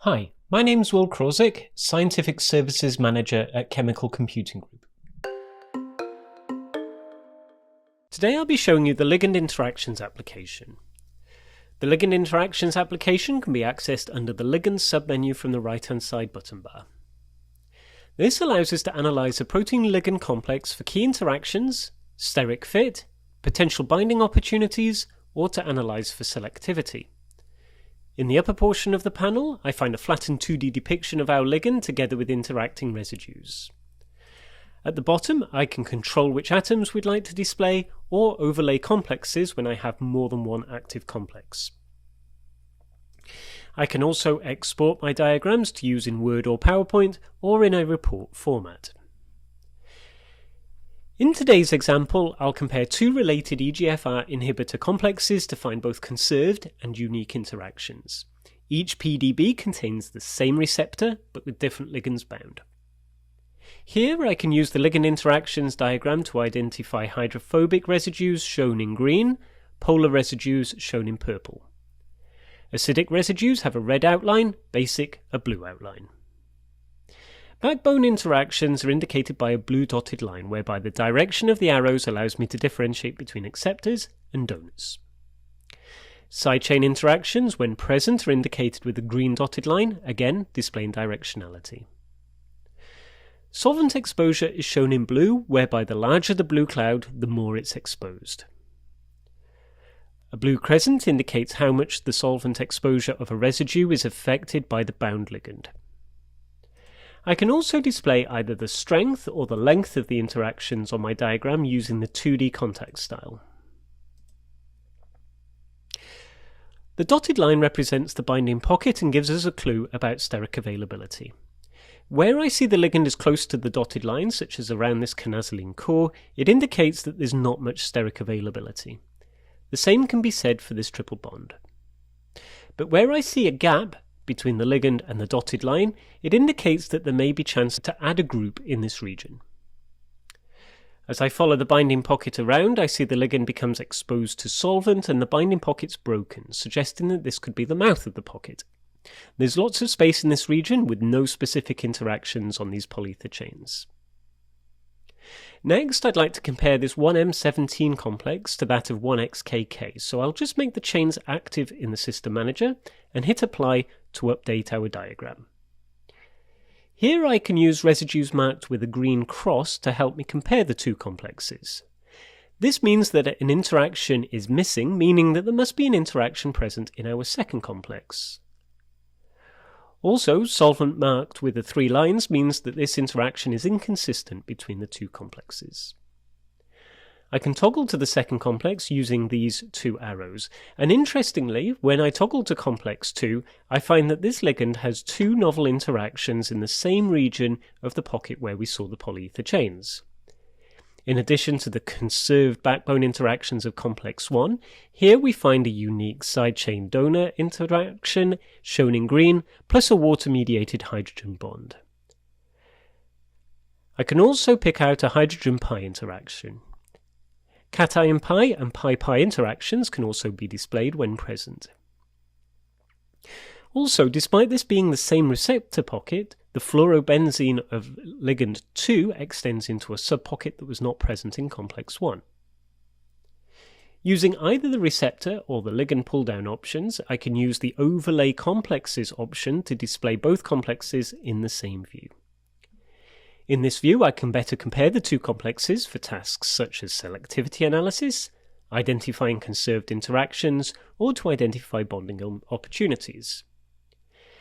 Hi, my name's Will Krozik, Scientific Services Manager at Chemical Computing Group. Today I'll be showing you the Ligand Interactions application. The Ligand Interactions application can be accessed under the Ligand submenu from the right-hand side button bar. This allows us to analyse a protein-ligand complex for key interactions, steric fit, potential binding opportunities, or to analyse for selectivity. In the upper portion of the panel, I find a flattened 2D depiction of our ligand together with interacting residues. At the bottom, I can control which atoms we'd like to display or overlay complexes when I have more than one active complex. I can also export my diagrams to use in Word or PowerPoint or in a report format. In today's example, I'll compare two related EGFR inhibitor complexes to find both conserved and unique interactions. Each PDB contains the same receptor, but with different ligands bound. Here I can use the Ligand Interactions diagram to identify hydrophobic residues shown in green, polar residues shown in purple. Acidic residues have a red outline, basic a blue outline. Backbone interactions are indicated by a blue dotted line, whereby the direction of the arrows allows me to differentiate between acceptors and donors. Side chain interactions, when present, are indicated with a green dotted line, again displaying directionality. Solvent exposure is shown in blue, whereby the larger the blue cloud, the more it's exposed. A blue crescent indicates how much the solvent exposure of a residue is affected by the bound ligand. I can also display either the strength or the length of the interactions on my diagram using the 2D contact style. The dotted line represents the binding pocket and gives us a clue about steric availability. Where I see the ligand is close to the dotted line, such as around this canazoline core, it indicates that there's not much steric availability. The same can be said for this triple bond. But where I see a gap between the ligand and the dotted line, it indicates that there may be chance to add a group in this region. As I follow the binding pocket around, I see the ligand becomes exposed to solvent and the binding pocket's broken, suggesting that this could be the mouth of the pocket. There's lots of space in this region with no specific interactions on these polyether chains. Next, I'd like to compare this 1M17 complex to that of 1XKK, so I'll just make the chains active in the System Manager and hit Apply to update our diagram. Here I can use residues marked with a green cross to help me compare the two complexes. This means that an interaction is missing, meaning that there must be an interaction present in our second complex. Also, solvent marked with the 3 lines means that this interaction is inconsistent between the two complexes. I can toggle to the second complex using these 2 arrows, and interestingly, when I toggle to complex 2, I find that this ligand has 2 novel interactions in the same region of the pocket where we saw the polyether chains. In addition to the conserved backbone interactions of complex 1, here we find a unique side chain donor interaction, shown in green, plus a water-mediated hydrogen bond. I can also pick out a hydrogen pi interaction. Cation pi and pi-pi interactions can also be displayed when present. Also, despite this being the same receptor pocket, the fluorobenzene of ligand 2 extends into a subpocket that was not present in complex 1. Using either the receptor or the ligand pull-down options, I can use the overlay complexes option to display both complexes in the same view. In this view, I can better compare the two complexes for tasks such as selectivity analysis, identifying conserved interactions, or to identify bonding opportunities.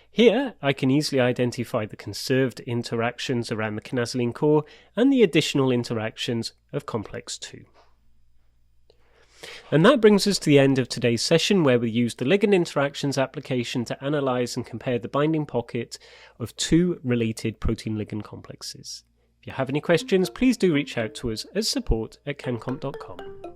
Here, I can easily identify the conserved interactions around the canazoline core and the additional interactions of complex 2. And that brings us to the end of today's session, where we used the Ligand Interactions application to analyse and compare the binding pocket of 2 related protein-ligand complexes. If you have any questions, please do reach out to us at support@chencomp.com.